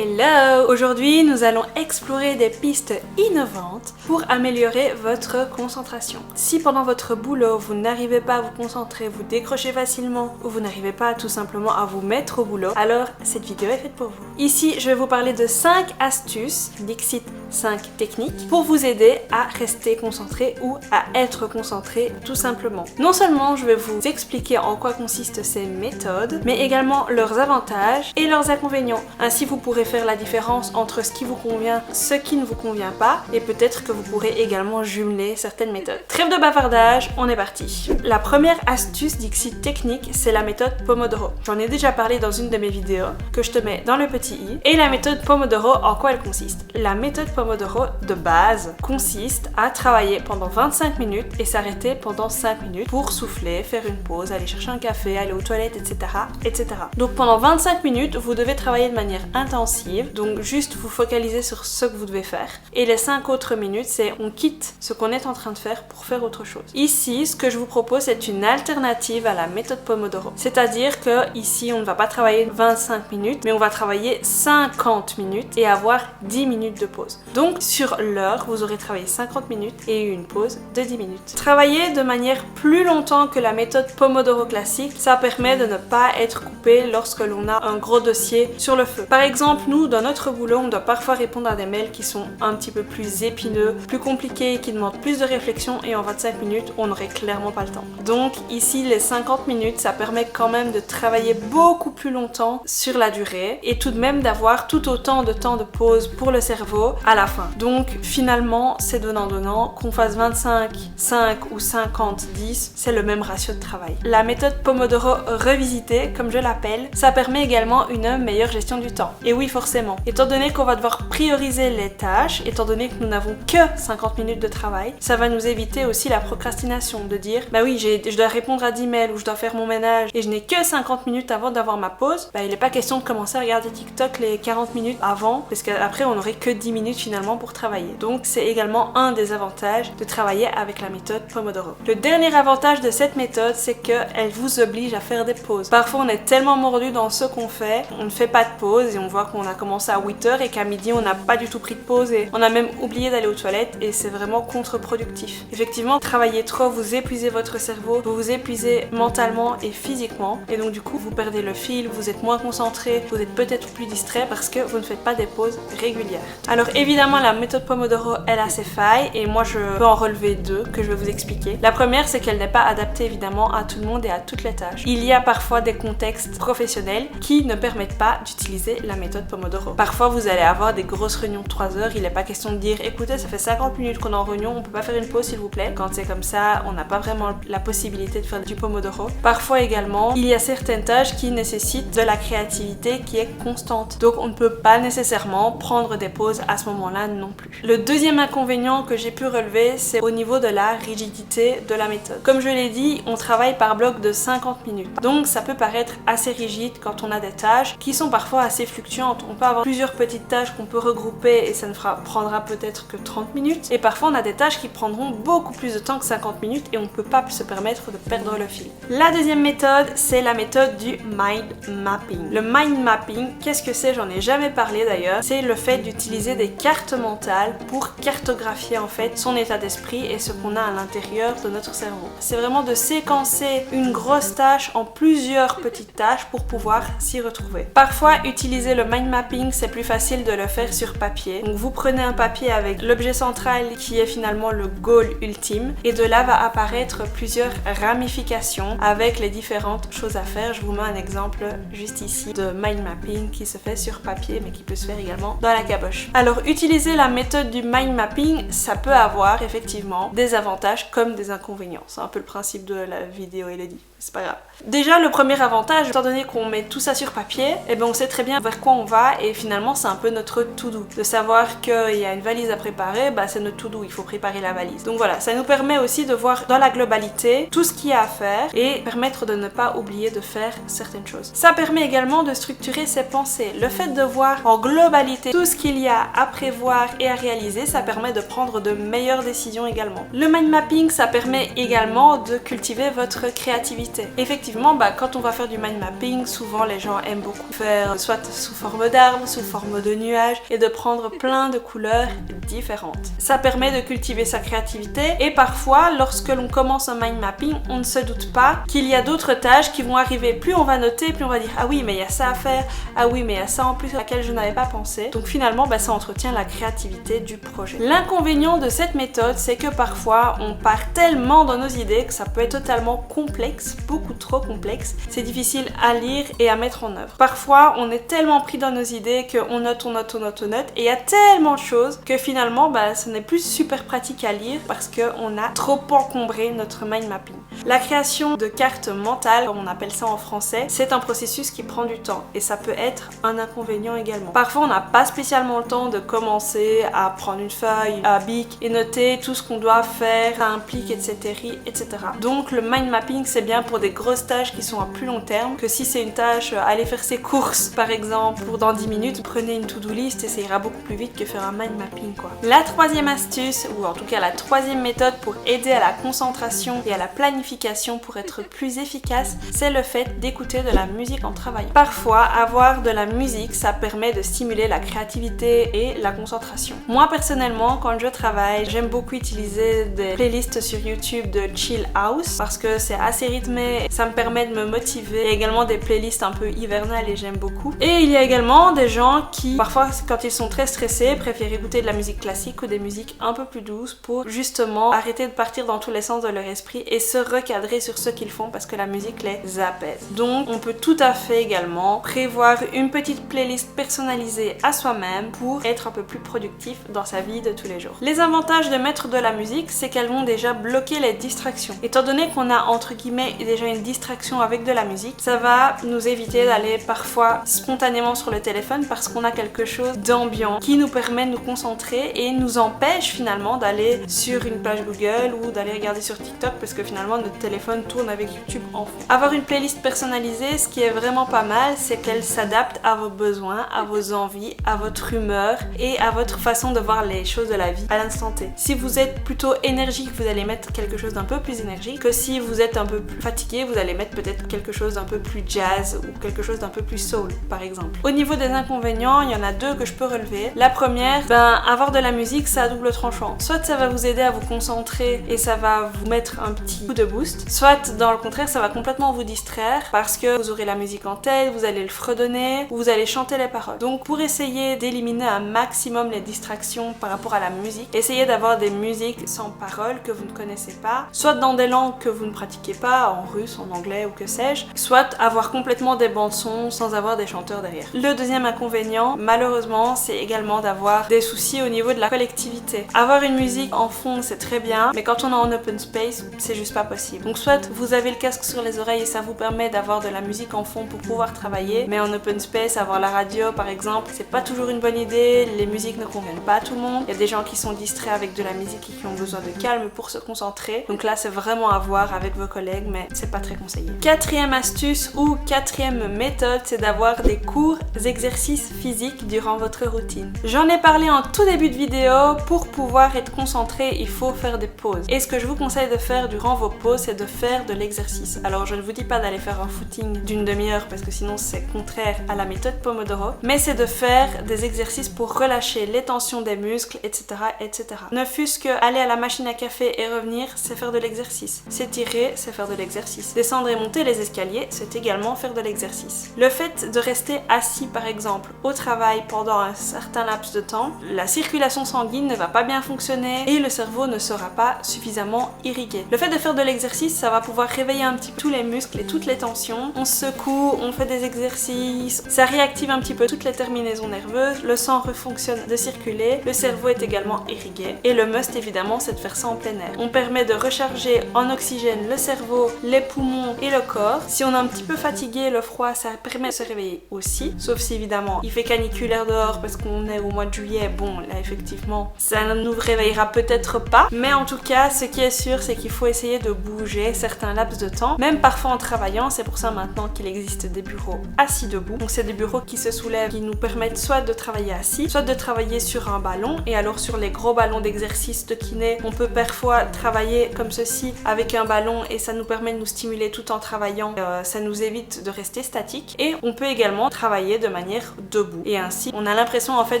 Hello! Aujourd'hui, nous allons explorer des pistes innovantes pour améliorer votre concentration. Si pendant votre boulot, vous n'arrivez pas à vous concentrer, vous décrochez facilement ou vous n'arrivez pas tout simplement à vous mettre au boulot, alors cette vidéo est faite pour vous. Ici, je vais vous parler de 5 astuces, Dixit 5 techniques, pour vous aider à rester concentré ou à être concentré tout simplement. Non seulement je vais vous expliquer en quoi consistent ces méthodes, mais également leurs avantages et leurs inconvénients. Ainsi, vous pourrez faire la différence entre ce qui vous convient, ce qui ne vous convient pas, et peut-être que vous pourrez également jumeler certaines méthodes. Trêve de bavardage, on est parti. La première astuce Dixit technique, c'est la méthode Pomodoro. J'en ai déjà parlé dans une de mes vidéos, que je te mets dans le petit i. Et la méthode Pomodoro, en quoi elle consiste? La méthode Pomodoro de base consiste à travailler pendant 25 minutes et s'arrêter pendant 5 minutes pour souffler, faire une pause, aller chercher un café, aller aux toilettes, etc. etc. Donc pendant 25 minutes, vous devez travailler de manière intensive, donc juste vous focaliser sur ce que vous devez faire. Et les 5 autres minutes, c'est on quitte ce qu'on est en train de faire pour faire autre chose. Ici, ce que je vous propose, c'est une alternative à la méthode Pomodoro. C'est-à-dire que ici, on ne va pas travailler 25 minutes, mais on va travailler 50 minutes et avoir 10 minutes de pause. Donc sur l'heure, vous aurez travaillé 50 minutes et une pause de 10 minutes. Travailler de manière plus longtemps que la méthode Pomodoro classique, ça permet de ne pas être coupé lorsque l'on a un gros dossier sur le feu. Par exemple, nous, dans notre boulot, on doit parfois répondre à des mails qui sont un petit peu plus épineux, plus compliqués, qui demandent plus de réflexion et en 25 minutes, on n'aurait clairement pas le temps. Donc ici, les 50 minutes, ça permet quand même de travailler beaucoup plus longtemps sur la durée et tout de même d'avoir tout autant de temps de pause pour le cerveau à la fin. Donc finalement, c'est donnant-donnant, qu'on fasse 25, 5 ou 50, 10, c'est le même ratio de travail. La méthode Pomodoro revisitée, comme je l'appelle, ça permet également une meilleure gestion du temps. Et oui, forcément, étant donné qu'on va devoir prioriser les tâches, étant donné que nous n'avons que 50 minutes de travail, ça va nous éviter aussi la procrastination, de dire bah oui, je dois répondre à 10 mails ou je dois faire mon ménage et je n'ai que 50 minutes avant d'avoir ma pause, bah il n'est pas question de commencer à regarder TikTok les 40 minutes avant, parce qu'après on n'aurait que 10 minutes finalement pour travailler. Donc c'est également un des avantages de travailler avec la méthode Pomodoro. Le dernier avantage de cette méthode, c'est qu'elle vous oblige à faire des pauses. Parfois on est tellement mordu dans ce qu'on fait, on ne fait pas de pause et on voit qu'on a commencé à 8h et qu'à midi on n'a pas du tout pris de pause et on a même oublié d'aller aux toilettes et c'est vraiment contre-productif. Effectivement, travailler trop, vous épuisez votre cerveau, vous vous épuisez mentalement et physiquement et donc du coup vous perdez le fil, vous êtes moins concentré, vous êtes peut-être plus distrait parce que vous ne faites pas des pauses régulières. Alors évidemment la méthode Pomodoro elle a ses failles et moi je peux en relever deux que je vais vous expliquer. La première c'est qu'elle n'est pas adaptée évidemment à tout le monde et à toutes les tâches. Il y a parfois des contextes professionnels qui ne permettent pas d'utiliser la méthode Pomodoro. Parfois vous allez avoir des grosses réunions de 3 heures, il n'est pas question de dire écoutez ça fait 50 minutes qu'on est en réunion, on peut pas faire une pause s'il vous plaît. Quand c'est comme ça, on n'a pas vraiment la possibilité de faire du Pomodoro. Parfois également, il y a certaines tâches qui nécessitent de la créativité qui est constante. Donc on ne peut pas nécessairement prendre des pauses à ce moment-là non plus. Le deuxième inconvénient que j'ai pu relever, c'est au niveau de la rigidité de la méthode. Comme je l'ai dit, on travaille par bloc de 50 minutes. Donc ça peut paraître assez rigide quand on a des tâches qui sont parfois assez fluctuantes. On peut avoir plusieurs petites tâches qu'on peut regrouper et ça ne prendra peut-être que 30 minutes. Et parfois on a des tâches qui prendront beaucoup plus de temps que 50 minutes et on ne peut pas se permettre de perdre le fil. La deuxième méthode, c'est la méthode du mind mapping. Le mind mapping, qu'est-ce que c'est? J'en ai jamais parlé d'ailleurs. C'est le fait d'utiliser des cartes mentales pour cartographier en fait son état d'esprit et ce qu'on a à l'intérieur de notre cerveau. C'est vraiment de séquencer une grosse tâche en plusieurs petites tâches pour pouvoir s'y retrouver. Parfois, utiliser le mind mapping, c'est plus facile de le faire sur papier. Donc vous prenez un papier avec l'objet central qui est finalement le goal ultime et de là va apparaître plusieurs ramifications avec les différentes choses à faire. Je vous mets un exemple juste ici de mind mapping qui se fait sur papier mais qui peut se faire également dans la caboche. Alors utiliser la méthode du mind mapping, ça peut avoir effectivement des avantages comme des inconvénients. C'est un peu le principe de la vidéo Elodie. C'est pas grave. Déjà, le premier avantage, étant donné qu'on met tout ça sur papier, eh ben on sait très bien vers quoi on va et finalement c'est un peu notre to-do. De savoir qu'il y a une valise à préparer, bah c'est notre to-do, il faut préparer la valise. Donc voilà, ça nous permet aussi de voir dans la globalité tout ce qu'il y a à faire et permettre de ne pas oublier de faire certaines choses. Ça permet également de structurer ses pensées. Le fait de voir en globalité tout ce qu'il y a à prévoir et à réaliser, ça permet de prendre de meilleures décisions également. Le mind mapping, ça permet également de cultiver votre créativité. créativité. Effectivement, quand on va faire du mind mapping, souvent les gens aiment beaucoup faire soit sous forme d'arbres, sous forme de nuages et de prendre plein de couleurs différentes. Ça permet de cultiver sa créativité et parfois, lorsque l'on commence un mind mapping, on ne se doute pas qu'il y a d'autres tâches qui vont arriver. Plus on va noter, plus on va dire ah oui mais il y a ça à faire, ah oui mais il y a ça en plus à laquelle je n'avais pas pensé. Donc finalement ça entretient la créativité du projet. L'inconvénient de cette méthode, c'est que parfois on part tellement dans nos idées que ça peut être totalement complexe, beaucoup trop complexe. C'est difficile à lire et à mettre en œuvre. Parfois on est tellement pris dans nos idées qu'on note, on note, on note, on note et il y a tellement de choses que finalement ce n'est plus super pratique à lire parce qu'on a trop encombré notre mind mapping. La création de cartes mentales, comme on appelle ça en français, c'est un processus qui prend du temps et ça peut être un inconvénient également. Parfois on n'a pas spécialement le temps de commencer à prendre une feuille, un bic et noter tout ce qu'on doit faire, ça implique, etc. Donc le mind mapping c'est bien pour des grosses tâches qui sont à plus long terme, que si c'est une tâche, aller faire ses courses par exemple pour dans 10 minutes, prenez une to-do list et ça ira beaucoup plus vite que faire un mind mapping quoi. La troisième astuce, ou en tout cas la troisième méthode pour aider à la concentration et à la planification pour être plus efficace, c'est le fait d'écouter de la musique en travaillant. Parfois, avoir de la musique, ça permet de stimuler la créativité et la concentration. Moi personnellement, quand je travaille, j'aime beaucoup utiliser des playlists sur YouTube de chill house parce que c'est assez rythmé, ça me permet de me motiver. Il y a également des playlists un peu hivernales et j'aime beaucoup. Et il y a également des gens qui, parfois quand ils sont très stressés, préfèrent écouter de la musique classique ou des musiques un peu plus douces pour justement arrêter de partir dans tous les sens de leur esprit et se recadrer sur ce qu'ils font parce que la musique les apaise. Donc on peut tout à fait également prévoir une petite playlist personnalisée à soi-même pour être un peu plus productif dans sa vie de tous les jours. Les avantages de mettre de la musique, c'est qu'elles vont déjà bloquer les distractions. Étant donné qu'on a entre guillemets déjà une distraction avec de la musique, ça va nous éviter d'aller parfois spontanément sur le téléphone parce qu'on a quelque chose d'ambiant qui nous permet de nous concentrer et nous empêche finalement d'aller sur une page Google ou d'aller regarder sur TikTok parce que finalement notre téléphone tourne avec YouTube en fond. Avoir une playlist personnalisée, ce qui est vraiment pas mal, c'est qu'elle s'adapte à vos besoins, à vos envies, à votre humeur et à votre façon de voir les choses de la vie à l'instant T. Si vous êtes plutôt énergique, vous allez mettre quelque chose d'un peu plus énergique, que si vous êtes un peu plus fatigué, vous allez mettre peut-être quelque chose d'un peu plus jazz ou quelque chose d'un peu plus soul par exemple. Au niveau des inconvénients, il y en a deux que je peux relever. La première, avoir de la musique, c'est à double tranchant. Soit ça va vous aider à vous concentrer et ça va vous mettre un petit coup de boost, soit dans le contraire, ça va complètement vous distraire parce que vous aurez la musique en tête, vous allez le fredonner, ou vous allez chanter les paroles. Donc pour essayer d'éliminer un maximum les distractions par rapport à la musique, essayez d'avoir des musiques sans paroles que vous ne connaissez pas, soit dans des langues que vous ne pratiquez pas, en russe, en anglais ou que sais-je, soit avoir complètement des bandes son sans avoir des chanteurs derrière. Le deuxième inconvénient, malheureusement, c'est également d'avoir des soucis au niveau de la collectivité. Avoir une musique en fond, c'est très bien, mais quand on est en open space, c'est juste pas possible. Donc soit vous avez le casque sur les oreilles et ça vous permet d'avoir de la musique en fond pour pouvoir travailler, mais en open space, avoir la radio par exemple, c'est pas toujours une bonne idée, les musiques ne conviennent pas à tout le monde, il y a des gens qui sont distraits avec de la musique et qui ont besoin de calme pour se concentrer, donc là c'est vraiment à voir avec vos collègues, mais c'est pas très conseillé. Quatrième astuce ou quatrième méthode, c'est d'avoir des courts exercices physiques durant votre routine. J'en ai parlé en tout début de vidéo, pour pouvoir être concentré, il faut faire des pauses. Et ce que je vous conseille de faire durant vos pauses, c'est de faire de l'exercice. Alors je ne vous dis pas d'aller faire un footing d'une demi-heure parce que sinon c'est contraire à la méthode Pomodoro, mais c'est de faire des exercices pour relâcher les tensions des muscles, etc. etc. Ne fût-ce que aller à la machine à café et revenir, c'est faire de l'exercice. S'étirer, c'est faire de l'exercice. Descendre et monter les escaliers, c'est également faire de l'exercice. Le fait de rester assis par exemple au travail pendant un certain laps de temps, la circulation sanguine ne va pas bien fonctionner et le cerveau ne sera pas suffisamment irrigué. Le fait de faire de l'exercice, ça va pouvoir réveiller un petit peu tous les muscles et toutes les tensions. On se secoue, on fait des exercices, ça réactive un petit peu toutes les terminaisons nerveuses, le sang refonctionne de circuler, le cerveau est également irrigué. Et le must évidemment, c'est de faire ça en plein air. On permet de recharger en oxygène le cerveau, les poumons et le corps. Si on est un petit peu fatigué, le froid, ça permet de se réveiller aussi, sauf si évidemment il fait caniculaire dehors parce qu'on est au mois de juillet, bon là effectivement ça ne nous réveillera peut-être pas, mais en tout cas ce qui est sûr c'est qu'il faut essayer de bouger certains laps de temps, même parfois en travaillant. C'est pour ça maintenant qu'il existe des bureaux assis debout, donc c'est des bureaux qui se soulèvent, qui nous permettent soit de travailler assis, soit de travailler sur un ballon. Et alors sur les gros ballons d'exercice de kiné, on peut parfois travailler comme ceci avec un ballon et ça nous permet nous stimuler tout en travaillant, ça nous évite de rester statique. Et on peut également travailler de manière debout. Et ainsi, on a l'impression en fait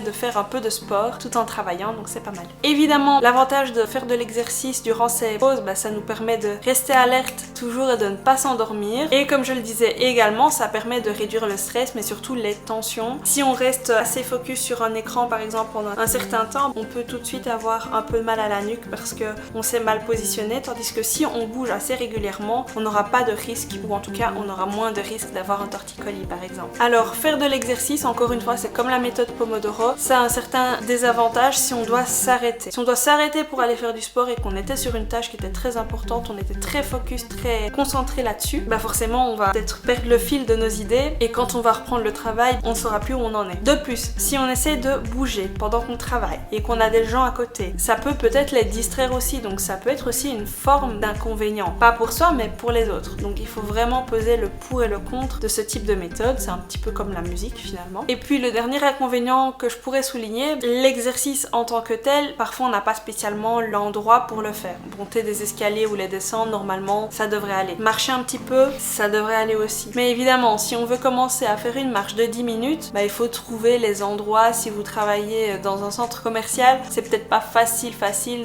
de faire un peu de sport tout en travaillant, donc c'est pas mal. Évidemment, l'avantage de faire de l'exercice durant ces pauses, ça nous permet de rester alerte toujours et de ne pas s'endormir. Et comme je le disais également, ça permet de réduire le stress, mais surtout les tensions. Si on reste assez focus sur un écran par exemple pendant un certain temps, on peut tout de suite avoir un peu mal à la nuque parce qu'on s'est mal positionné, tandis que si on bouge assez régulièrement, on n'aura pas de risque, ou en tout cas on aura moins de risque d'avoir un torticolis par exemple. Alors faire de l'exercice, encore une fois, c'est comme la méthode Pomodoro, ça a un certain désavantage si on doit s'arrêter. Si on doit s'arrêter pour aller faire du sport et qu'on était sur une tâche qui était très importante, on était très focus, très concentré là-dessus, forcément on va peut-être perdre le fil de nos idées et quand on va reprendre le travail, on ne saura plus où on en est. De plus, si on essaie de bouger pendant qu'on travaille et qu'on a des gens à côté, ça peut peut-être les distraire aussi, donc ça peut être aussi une forme d'inconvénient. Pas pour soi, mais pour les autres. Donc il faut vraiment peser le pour et le contre de ce type de méthode, c'est un petit peu comme la musique finalement. Et puis le dernier inconvénient que je pourrais souligner, l'exercice en tant que tel, parfois on n'a pas spécialement l'endroit pour le faire. Monter des escaliers ou les descendre, normalement ça devrait aller. Marcher un petit peu, ça devrait aller aussi. Mais évidemment, si on veut commencer à faire une marche de 10 minutes, il faut trouver les endroits. Si vous travaillez dans un centre commercial, c'est peut-être pas facile,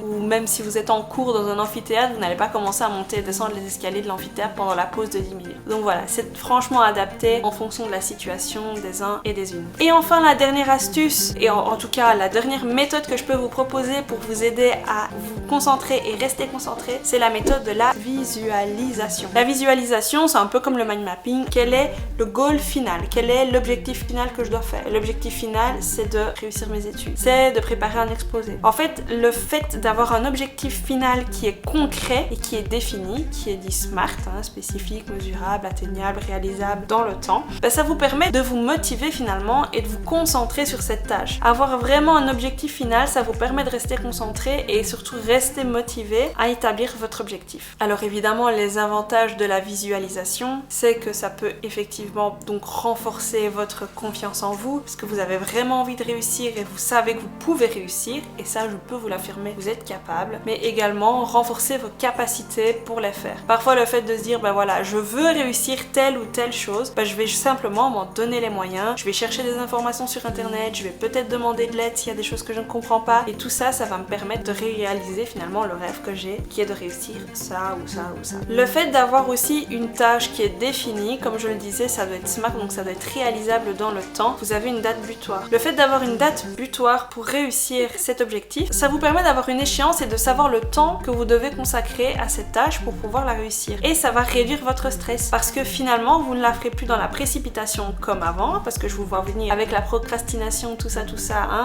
ou même si vous êtes en cours dans un amphithéâtre, vous n'allez pas commencer à monter et descendre les escaliers de l'amphithéâtre pendant la pause de 10 minutes. Donc voilà, c'est franchement adapté en fonction de la situation des uns et des unes. Et enfin, la dernière astuce, et en tout cas la dernière méthode que je peux vous proposer pour vous aider à vous concentrer et rester concentré, c'est la méthode de la visualisation. La visualisation, c'est un peu comme le mind mapping. Quel est le goal final? Quel est l'objectif final que je dois faire? L'objectif final, c'est de réussir mes études, c'est de préparer un exposé. En fait, le fait d'avoir un objectif final qui est concret et qui est défini, qui est dit SMART, spécifique, mesurable, atteignable, réalisable dans le temps, ça vous permet de vous motiver finalement et de vous concentrer sur cette tâche. Avoir vraiment un objectif final, ça vous permet de rester concentré et surtout rester motivé à établir votre objectif. Alors évidemment, les avantages de la visualisation, c'est que ça peut effectivement donc renforcer votre confiance en vous, parce que vous avez vraiment envie de réussir et vous savez que vous pouvez réussir, et ça je peux vous l'affirmer, vous êtes capable, mais également renforcer vos capacités pour les faire. Parfois le fait de se dire voilà, je veux réussir telle ou telle chose, je vais simplement m'en donner les moyens, je vais chercher des informations sur internet, je vais peut-être demander de l'aide s'il y a des choses que je ne comprends pas, et tout ça, ça va me permettre de réaliser finalement le rêve que j'ai, qui est de réussir ça ou ça ou ça. Le fait d'avoir aussi une tâche qui est définie, comme je le disais, ça doit être SMART, donc ça doit être réalisable dans le temps. Vous avez une date butoir. Le fait d'avoir une date butoir pour réussir cet objectif, ça vous permet d'avoir une échéance et de savoir le temps que vous devez consacrer à cette tâche pour pouvoir la réussir. Et ça va réduire votre stress, parce que finalement, vous ne la ferez plus dans la précipitation comme avant, parce que je vous vois venir avec la procrastination, tout ça,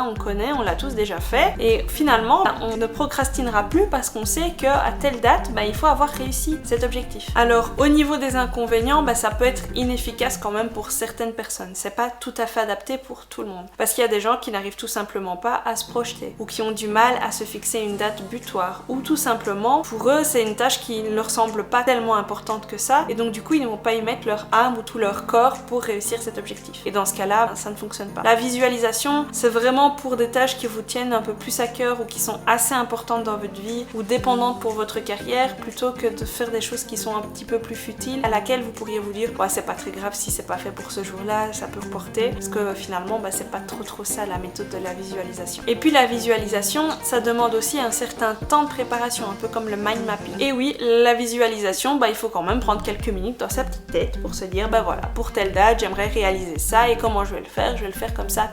on connaît, on l'a tous déjà fait. Et finalement, on ne procrastinera plus parce qu'on sait qu'à telle date, il faut avoir réussi cet objectif. Alors, au niveau des inconvénients, ça peut être inefficace quand même pour certaines personnes. C'est pas tout à fait adapté pour tout le monde. Parce qu'il y a des gens qui n'arrivent tout simplement pas à se projeter, ou qui ont du mal à se fixer une date butoir, ou tout simplement, pour eux, c'est une tâche qui ne leur semble pas tellement importante que ça, et donc du coup, ils ne vont pas y mettre leur âme ou tout leur corps pour réussir cet objectif. Et dans ce cas-là, ça ne fonctionne pas. La visualisation, c'est vraiment pour des tâches qui vous tiennent un peu plus à cœur ou qui sont assez importantes dans votre vie ou dépendantes pour votre carrière, plutôt que de faire des choses qui sont un petit peu plus futiles, à laquelle vous pourriez vous dire c'est pas très grave si c'est pas fait pour ce jour-là, ça peut reporter, parce que finalement c'est pas trop ça la méthode de la visualisation. Et puis la visualisation, ça demande aussi un certain temps de préparation, un peu comme le mind mapping. Et oui, la visualisation, il faut quand même prendre quelques minutes dans sa petite tête pour se dire voilà, pour telle date j'aimerais réaliser ça, et comment je vais le faire comme ça.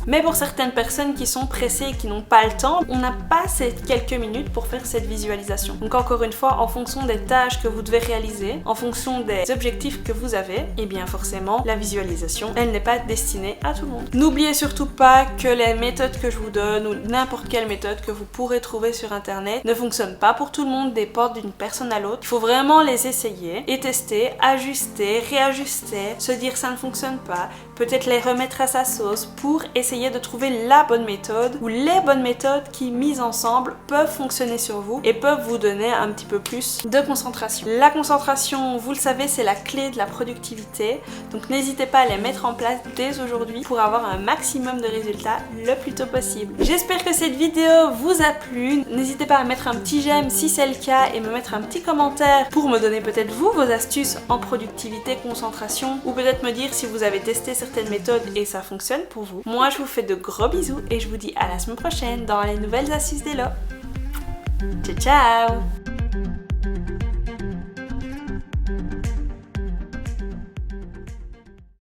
Mais pour certaines personnes qui sont pressées et qui n'ont pas le temps, on n'a pas ces quelques minutes pour faire cette visualisation. Donc encore une fois, en fonction des tâches que vous devez réaliser, en fonction des objectifs que vous avez, et bien forcément la visualisation, elle n'est pas destinée à tout le monde. N'oubliez surtout pas que les méthodes que je vous donne, ou n'importe quelle méthode que vous pourrez trouver sur internet, ne fonctionnent pas pour tout le monde, dépendent d'une personne à l'autre. Il faut vraiment les essayer et tester, ajuster, réajuster, se dire ça ne fonctionne pas, peut-être les remettre à sa sauce pour essayer de trouver la bonne méthode ou les bonnes méthodes qui, mises ensemble, peuvent fonctionner sur vous et peuvent vous donner un petit peu plus de concentration. La concentration, vous le savez, c'est la clé de la productivité, donc n'hésitez pas à les mettre en place dès aujourd'hui pour avoir un maximum de résultats le plus tôt possible. J'espère que cette vidéo vous a plu. N'hésitez pas à mettre un petit j'aime si c'est le cas et me mettre un petit commentaire pour me donner peut-être vous vos astuces en productivité, concentration, ou peut-être me dire si vous avez testé certaines méthodes et ça fonctionne pour vous. Moi je vous fais de gros bisous et je vous dis à la semaine prochaine dans les nouvelles astuces d'Elo. Ciao ciao!